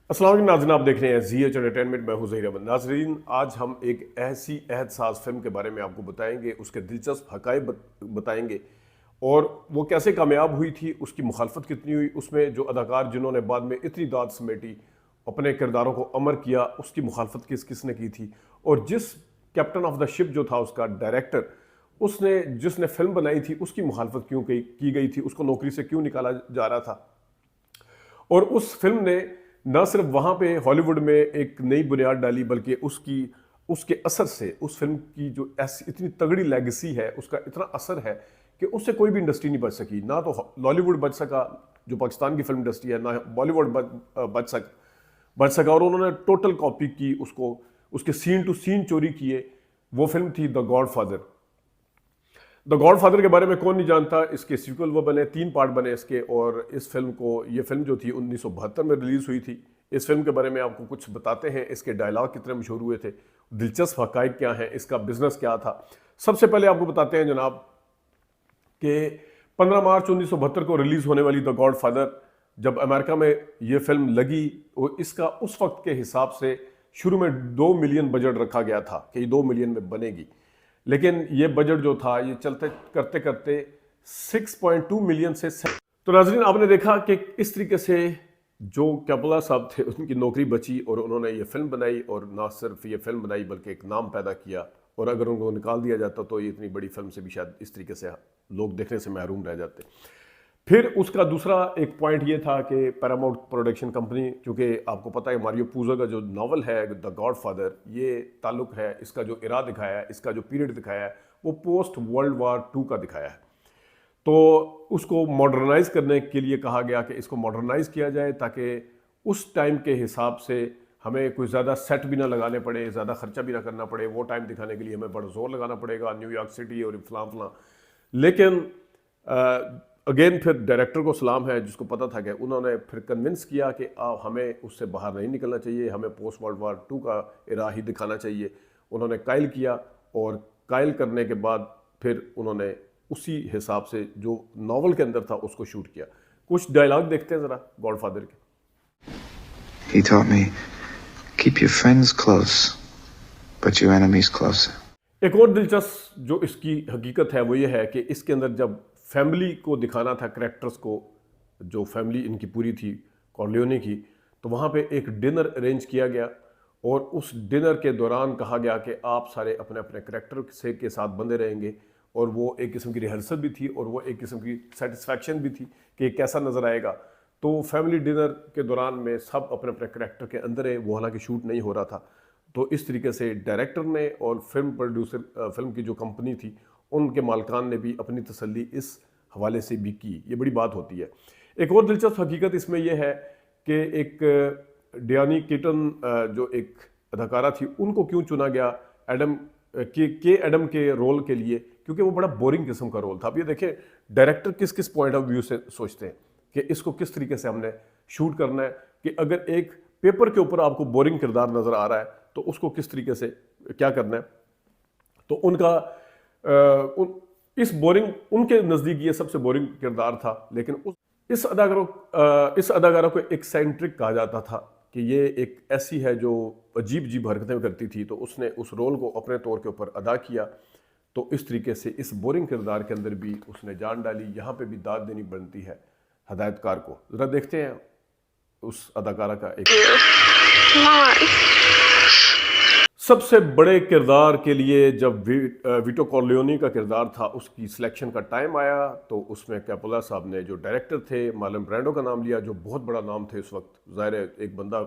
السلام علیکم ناظرین، آپ دیکھ رہے ہیں زی ایچ انٹرٹینمنٹ، میں ہوں ظہیر احمد۔ ناظرین، آج ہم ایک ایسی عہد ساز فلم کے بارے میں آپ کو بتائیں گے، اس کے دلچسپ حقائق بتائیں گے اور وہ کیسے کامیاب ہوئی تھی، اس کی مخالفت کتنی ہوئی، اس میں جو اداکار جنہوں نے بعد میں اتنی داد سمیٹی، اپنے کرداروں کو امر کیا، اس کی مخالفت کس کس نے کی تھی، اور جس کیپٹن آف دا شپ جو تھا اس کا ڈائریکٹر، جس نے فلم بنائی تھی، اس کی مخالفت کیوں کی گئی تھی، اس کو نوکری سے کیوں نکالا جا رہا تھا۔ اور اس فلم نے نہ صرف وہاں پہ ہالی ووڈ میں ایک نئی بنیاد ڈالی، بلکہ اس کے اثر سے اس فلم کی جو ایسی اتنی تگڑی لیگسی ہے، اس کا اتنا اثر ہے کہ اس سے کوئی بھی انڈسٹری نہیں بچ سکی، نہ تو لالی ووڈ بچ سکا جو پاکستان کی فلم انڈسٹری ہے، نہ بالی ووڈ بچ سکا، اور انہوں نے ٹوٹل کاپی کی اس کے سین ٹو سین چوری کیے۔ وہ فلم تھی the God father. The God father کے بارے میں کون نہیں جانتا، اس کے سیکول وہ بنے، 3 پارٹ بنے اس کے، اور یہ فلم جو تھی 1972 میں ریلیز ہوئی تھی۔ اس فلم کے بارے میں آپ کو کچھ بتاتے ہیں، اس کے ڈائلاگ کتنے مشہور ہوئے تھے، دلچسپ حقائق کیا ہیں، اس کا بزنس کیا تھا۔ سب سے پہلے آپ کو بتاتے ہیں جناب کہ 15 مارچ 1972 کو ریلیز ہونے والی دا گاڈ فادر، جب امریکہ میں یہ فلم لگی، اس کا اس وقت کے حساب سے شروع میں 2 ملین بجٹ رکھا گیا تھا کہ یہ 2 ملین میں بنے گی، لیکن یہ بجٹ جو تھا یہ چلتے کرتے کرتے 6.2 ملین سے تو ناظرین آپ نے دیکھا کہ اس طریقے سے جو کیپولا صاحب تھے ان کی نوکری بچی، اور انہوں نے یہ فلم بنائی، اور نہ صرف یہ فلم بنائی بلکہ ایک نام پیدا کیا، اور اگر ان کو نکال دیا جاتا تو یہ اتنی بڑی فلم سے بھی شاید اس طریقے سے لوگ دیکھنے سے محروم رہ جاتے۔ پھر اس کا دوسرا ایک پوائنٹ یہ تھا کہ پیراماؤنٹ پروڈکشن کمپنی، کیونکہ آپ کو پتہ ہے ماریو پوزو کا جو ناول ہے دا گاڈ فادر، یہ تعلق ہے، اس کا جو ارا دکھایا ہے، اس کا جو پیریڈ دکھایا ہے، وہ پوسٹ ورلڈ وار 2 کا دکھایا ہے۔ تو اس کو ماڈرنائز کرنے کے لیے کہا گیا کہ اس کو ماڈرنائز کیا جائے تاکہ اس ٹائم کے حساب سے ہمیں کوئی زیادہ سیٹ بھی نہ لگانے پڑے، زیادہ خرچہ بھی نہ کرنا پڑے، وہ ٹائم دکھانے کے لیے ہمیں بڑا زور لگانا پڑے گا، نیو یارک سٹی اور فلاں فلاں۔ لیکن اگین پھر ڈائریکٹر کو سلام ہے، جس کو پتہ تھا کہ انہوں نے پھر کنونس کیا کہ ہمیں اس سے باہر نہیں نکلنا چاہیے، ہمیں پوسٹ ورلڈ وار 2 کا ارا ہی دکھانا چاہیے۔ انہوں نے قائل کیا، اور قائل کرنے کے بعد پھر انہوں نے اسی حساب سے جو ناول کے اندر تھا اس کو شوٹ کیا۔ کچھ ڈائلاگ دیکھتے ہیں ذرا گاڈ فادر کے۔ He taught me, keep your friends close, but your enemies closer. ایک اور دلچسپ جو اس کی حقیقت ہے وہ یہ ہے کہ اس کے اندر جب فیملی کو دکھانا تھا، کریکٹرز کو، جو فیملی ان کی پوری تھی کارلیونے کی، تو وہاں پہ ایک ڈنر ارینج کیا گیا، اور اس ڈنر کے دوران کہا گیا کہ آپ سارے اپنے اپنے کریکٹر کے ساتھ بندے رہیں گے، اور وہ ایک قسم کی ریہرسل بھی تھی، اور وہ ایک قسم کی سیٹسفیکشن بھی تھی کہ یہ کیسا نظر آئے گا۔ تو فیملی ڈنر کے دوران میں سب اپنے اپنے کریکٹر کے اندر ہے، وہ حالانکہ شوٹ نہیں ہو رہا تھا۔ تو اس طریقے سے ڈائریکٹر نے اور فلم کی جو کمپنی تھی، ان کے مالکان نے بھی اپنی تسلی اس حوالے سے بھی کی۔ یہ بڑی بات ہوتی ہے۔ ایک اور دلچسپ حقیقت اس میں یہ ہے کہ ایک ڈیانی کیٹن جو ایک اداکارہ تھی، ان کو کیوں چنا گیا ایڈم کے رول کے لیے، کیونکہ وہ بڑا بورنگ قسم کا رول تھا۔ اب یہ دیکھیں ڈائریکٹر کس کس پوائنٹ آف ویو سے سوچتے ہیں کہ اس کو کس طریقے سے ہم نے شوٹ کرنا ہے، کہ اگر ایک پیپر کے اوپر آپ کو بورنگ کردار نظر آ رہا ہے تو اس کو کس طریقے سے کیا کرنا ہے۔ تو ان کا ان کے نزدیک یہ سب سے بورنگ کردار تھا، لیکن اس اداکارہ کو ایک سینٹرک کہا جاتا تھا کہ یہ ایک ایسی ہے جو عجیب عجیب حرکتیں کرتی تھی، تو اس نے اس رول کو اپنے طور کے اوپر ادا کیا۔ تو اس طریقے سے اس بورنگ کردار کے اندر بھی اس نے جان ڈالی۔ یہاں پہ بھی داد دینی بنتی ہے ہدایت کار کو۔ ذرا دیکھتے ہیں اس اداکارہ کا ایک سب سے بڑے کردار کے لیے جب ویٹو کارلیونی کا کردار تھا، اس کی سلیکشن کا ٹائم آیا، تو اس میں کیپولا صاحب نے جو ڈائریکٹر تھے مارلن برینڈو کا نام لیا، جو بہت بڑا نام تھے اس وقت۔ ظاہر ہے ایک بندہ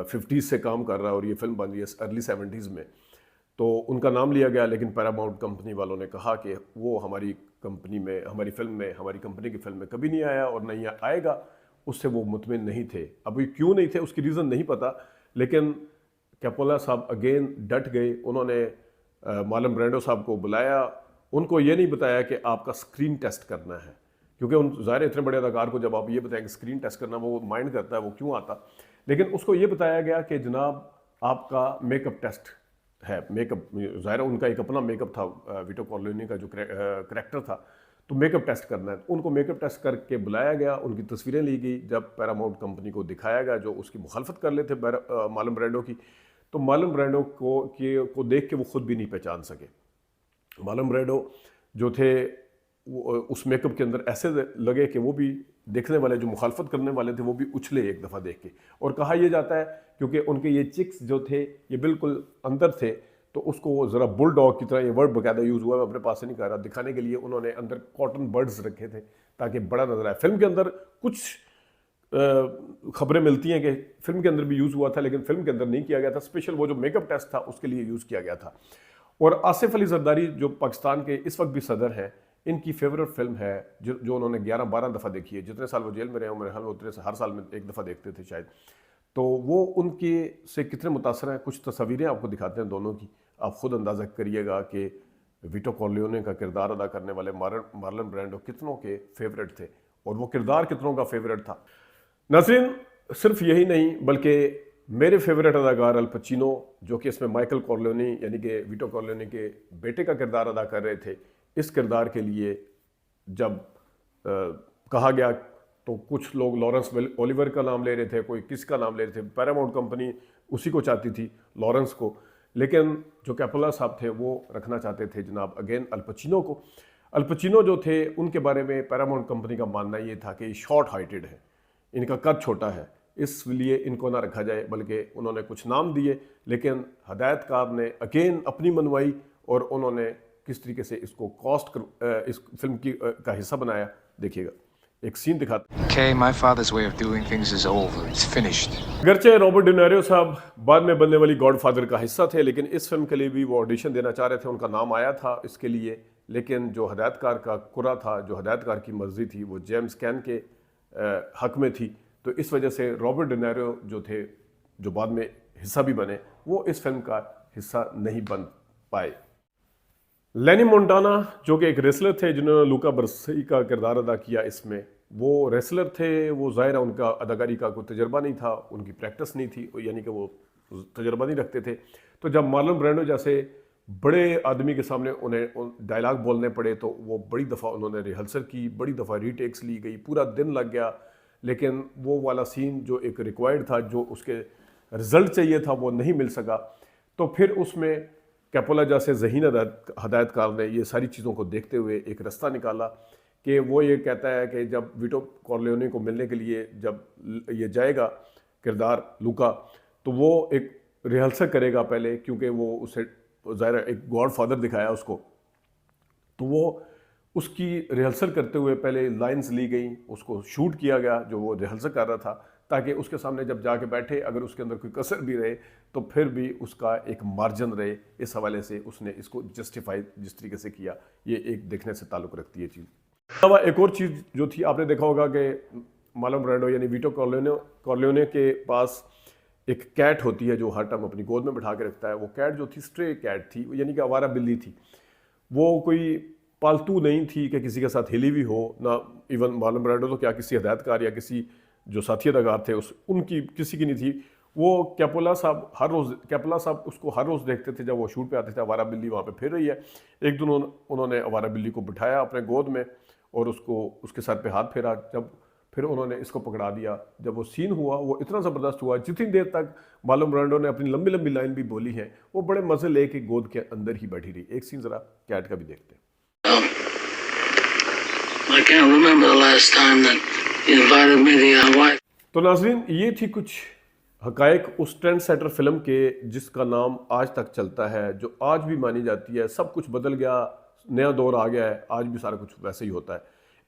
50s سے کام کر رہا ہے اور یہ فلم بن رہی ہے ارلی 70s میں، تو ان کا نام لیا گیا۔ لیکن پیراماؤنٹ کمپنی والوں نے کہا کہ وہ ہماری کمپنی کی فلم میں کبھی نہیں آیا اور نہیں آئے گا، اس سے وہ مطمئن نہیں تھے۔ اب یہ کیوں نہیں تھے اس کی ریزن نہیں پتا، لیکن کیپولا صاحب اگین ڈٹ گئے۔ انہوں نے مارلن برینڈو صاحب کو بلایا، ان کو یہ نہیں بتایا کہ آپ کا سکرین ٹیسٹ کرنا ہے، کیونکہ ظاہر اتنے بڑے اداکار کو جب آپ یہ بتائیں کہ سکرین ٹیسٹ کرنا، وہ مائنڈ کرتا ہے وہ کیوں آتا۔ لیکن اس کو یہ بتایا گیا کہ جناب آپ کا میک اپ ٹیسٹ ہے۔ میک اپ ظاہر ان کا ایک اپنا میک اپ تھا، ویٹو کارلیونی کا جو کریکٹر تھا، تو میک اپ ٹیسٹ کرنا ہے. ان کو میک اپ ٹیسٹ کر کے بلایا گیا, ان کی تصویریں لی گئی. جب پیراماؤنٹ کمپنی کو دکھایا گیا جو اس کی مخالفت کر لیتے مارلن برینڈو کی, تو مارلن برینڈو کو دیکھ کے وہ خود بھی نہیں پہچان سکے. مارلن برینڈو جو تھے اس میک اپ کے اندر ایسے لگے کہ وہ بھی دیکھنے والے جو مخالفت کرنے والے تھے وہ بھی اچھلے ایک دفعہ دیکھ کے. اور کہا یہ جاتا ہے کیونکہ ان کے یہ چکس جو تھے یہ بالکل اندر تھے, تو اس کو ذرا بل ڈاگ کی طرح, یہ ورڈ باقاعدہ یوز ہوا ہے, میں اپنے پاس سے نہیں کہہ رہا, دکھانے کے لیے انہوں نے اندر کاٹن برڈز رکھے تھے تاکہ بڑا نظر آئے. فلم کے اندر کچھ خبریں ملتی ہیں کہ فلم کے اندر بھی یوز ہوا تھا, لیکن فلم کے اندر نہیں کیا گیا تھا. اسپیشل وہ جو میک اپ ٹیسٹ تھا اس کے لیے یوز کیا گیا تھا. اور آصف علی زرداری جو پاکستان کے اس وقت بھی صدر ہیں, ان کی فیوریٹ فلم ہے جو انہوں نے 11-12 دفعہ دیکھی ہے. جتنے سال وہ جیل میں رہے ہیں میرے خیال میں اتنے سے ہر سال میں ایک دفعہ دیکھتے تھے شاید. تو وہ ان کے سے کتنے متاثر ہیں, کچھ تصاویریں آپ کو دکھاتے ہیں دونوں کی, آپ خود اندازہ کریے گا کہ ویٹو کارلیونے کا کردار ادا کرنے والے مارلن برینڈو کتنوں کے فیوریٹ تھے اور وہ کردار کتنوں کا فیوریٹ تھا. ناظرین, صرف یہی نہیں بلکہ میرے فیوریٹ اداکار الپچینو جو کہ اس میں مائیکل کارلیونی یعنی کہ ویٹو کارلیونی کے بیٹے کا کردار ادا کر رہے تھے, اس کردار کے لیے جب کہا گیا تو کچھ لوگ لارنس اولیور کا نام لے رہے تھے, کوئی کس کا نام لے رہے تھے. پیراماؤنٹ کمپنی اسی کو چاہتی تھی, لارنس کو, لیکن جو کیپولا صاحب تھے وہ رکھنا چاہتے تھے جناب اگین الپچینو کو. الپچینو جو تھے ان کے بارے میں پیراماؤنٹ کمپنی کا ماننا یہ تھا کہ یہ شارٹ ہائٹڈ ہے, ان کا قد چھوٹا ہے, اس لیے ان کو نہ رکھا جائے. بلکہ انہوں نے کچھ نام دیے, لیکن ہدایت کار نے اگین اپنی منوائی اور انہوں نے کس طریقے سے اس کو کاسٹ اس فلم کی کا حصہ بنایا. دیکھیے گا ایک سین دکھاتے ہیں. Okay, my father's way of doing things is over. It's finished. اگرچہ رابرٹ ڈینیرو صاحب بعد میں بننے والی گاڈ فادر کا حصہ تھے, لیکن اس فلم کے لیے بھی وہ آڈیشن دینا چاہ رہے تھے, ان کا نام آیا تھا اس کے لیے, لیکن جو ہدایت کار کا قرعہ تھا, جو ہدایت کار کی مرضی تھی وہ جیمز کین کے حق میں تھی. تو اس وجہ سے رابرٹ ڈینیرو جو تھے جو بعد میں حصہ بھی بنے, وہ اس فلم کا حصہ نہیں بن پائے. لینی مونٹانا جو کہ ایک ریسلر تھے جنہوں نے لوکا برسی کا کردار ادا کیا, اس میں وہ ریسلر تھے, وہ ظاہر ہے ان کا اداکاری کا کوئی تجربہ نہیں تھا, ان کی پریکٹس نہیں تھی, یعنی کہ وہ تجربہ نہیں رکھتے تھے. تو جب مارلن برینڈو جیسے بڑے آدمی کے سامنے انہیں ڈائلاگ بولنے پڑے تو وہ بڑی دفعہ انہوں نے ریہرسل کی, بڑی دفعہ ری ٹیکس لی گئی, پورا دن لگ گیا, لیکن وہ والا سین جو ایک ریکوائرڈ تھا, جو اس کے رزلٹ چاہیے تھا, وہ نہیں مل سکا. تو پھر اس میں کیپولا جیسے ذہین ہدایت کار نے یہ ساری چیزوں کو دیکھتے ہوئے ایک رستہ نکالا کہ وہ یہ کہتا ہے کہ جب ویٹو کارلیونی کو ملنے کے لیے جب یہ جائے گا کردار لوکا, تو وہ ایک ریہرسل کرے گا پہلے, کیونکہ وہ اسے ظاہر ایک گاڈ فادر دکھایا اس کو, تو وہ اس کی ریہرسل کرتے ہوئے پہلے لائنز لی گئیں, اس کو شوٹ کیا گیا جو وہ ریہرسل کر رہا تھا, تاکہ اس کے سامنے جب جا کے بیٹھے اگر اس کے اندر کوئی کسر بھی رہے تو پھر بھی اس کا ایک مارجن رہے. اس حوالے سے اس نے اس کو جسٹیفائی جس طریقے سے کیا, یہ ایک دیکھنے سے تعلق رکھتی ہے چیز. علاوہ ایک اور چیز جو تھی, آپ نے دیکھا ہوگا کہ مارلن برینڈو یعنی ویٹو کارلیونے کے پاس ایک کیٹ ہوتی ہے جو ہر ٹائم اپنی گود میں بٹھا کے رکھتا ہے. وہ کیٹ جو تھی اسٹرے کیٹ تھی, یعنی کہ آوارہ بلی تھی, وہ کوئی پالتو نہیں تھی کہ کسی کے ساتھ ہلی بھی ہو, نہ ایون مارلن برینڈو تو کیا کسی ہدایت کار یا کسی جو ساتھی اداکار تھے ان کی کسی کی نہیں تھی. وہ کیپولا صاحب اس کو ہر روز دیکھتے تھے جب وہ شوٹ پہ آتے تھے, آوارہ بلی وہاں پہ پھر رہی ہے. ایک دن انہوں نے آوارہ بلی کو بٹھایا اپنے گود میں اور اس کے سر پہ ہاتھ پھیرا, جب پھر انہوں نے اس کو پکڑا دیا. جب وہ سین ہوا وہ اتنا زبردست ہوا, جتنی دیر تک مارلن برینڈو نے اپنی لمبی لمبی لائن بھی بولی ہے وہ بڑے مزے لے کے گود کے اندر ہی بیٹھی رہی. ایک سین ذرا کیٹ کا بھی دیکھتے ہیں. تو ناظرین, یہ تھی کچھ حقائق اس ٹرینڈ سیٹر فلم کے جس کا نام آج تک چلتا ہے, جو آج بھی مانی جاتی ہے. سب کچھ بدل گیا, نیا دور آ گیا ہے, آج بھی سارا کچھ ویسے ہی ہوتا ہے.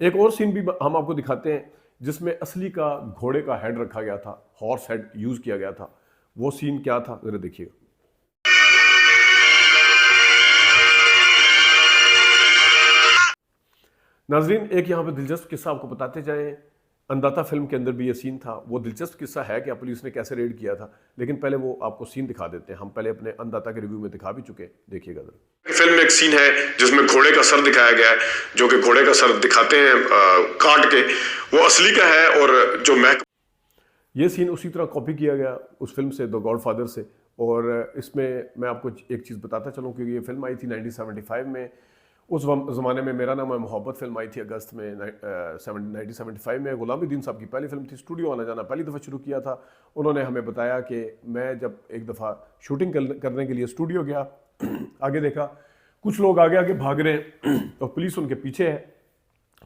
ایک اور سین بھی ہم آپ کو دکھاتے ہیں جس میں اصلی کا گھوڑے کا ہیڈ رکھا گیا تھا, ہارس ہیڈ یوز کیا گیا تھا. وہ سین کیا تھا ذرا دیکھیے گا. ناظرین, ایک یہاں پہ دلچسپ قصہ آپ کو بتاتے جائیں. انداتا فلم کے اندر بھی یہ سین تھا. وہ دلچسپ قصہ ہے کہ پولیس نے کیسے ریڈ کیا تھا, لیکن پہلے وہ آپ کو سین دکھا دیتے ہیں. ہم پہلے اپنے انداتا کے ریویو میں دکھا بھی چکے, دیکھیے گا ذرا. فلم میں ایک سین ہے جس میں گھوڑے کا سر دکھایا گیا ہے, جو کہ گھوڑے کا سر دکھاتے ہیں کاٹ کے, وہ اصلی کا ہے. اور جو یہ سین اسی طرح کاپی کیا گیا اس فلم سے, دی گاڈ فادر سے. اور اس میں آپ کو ایک چیز بتاتا چلوں کہ یہ فلم آئی تھی 1975 میں. اس زمانے میں میرا نام ہے محبت فلم آئی تھی اگست میں 1975 میں. غلام الدین صاحب کی پہلی فلم تھی. اسٹوڈیو آنا جانا پہلی دفعہ شروع کیا تھا. انہوں نے ہمیں بتایا کہ میں جب ایک دفعہ شوٹنگ کرنے کے لیے اسٹوڈیو گیا, آگے دیکھا کچھ لوگ آگے آگے بھاگ رہے ہیں اور پولیس ان کے پیچھے ہے.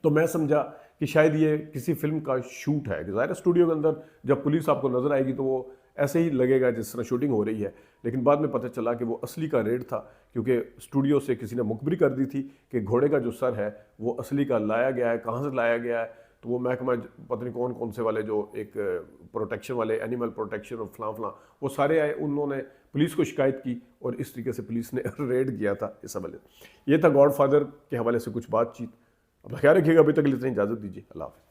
تو میں سمجھا کہ شاید یہ کسی فلم کا شوٹ ہے. ظاہر اسٹوڈیو کے اندر جب پولیس آپ کو نظر آئے گی تو وہ ایسے ہی لگے گا جس طرح شوٹنگ ہو رہی ہے. لیکن بعد میں پتہ چلا کہ وہ اصلی کا ریڈ تھا, کیونکہ اسٹوڈیو سے کسی نے مخبری کر دی تھی کہ گھوڑے کا جو سر ہے وہ اصلی کا لایا گیا ہے. کہاں سے لایا گیا ہے؟ تو وہ محکمہ پتہ نہیں کون سے والے جو ایک پروٹیکشن والے, اینیمل پروٹیکشن اور فلاں وہ سارے آئے. انہوں نے پولیس کو شکایت کی اور اس طریقے سے پولیس نے ریڈ کیا تھا اس حوالے سے. یہ تھا گاڈ فادر کے حوالے سے کچھ بات چیت. اپنا خیال رکھیے گا. ابھی تک کے لیے اتنی اجازت دیجیے. اللہ حافظ.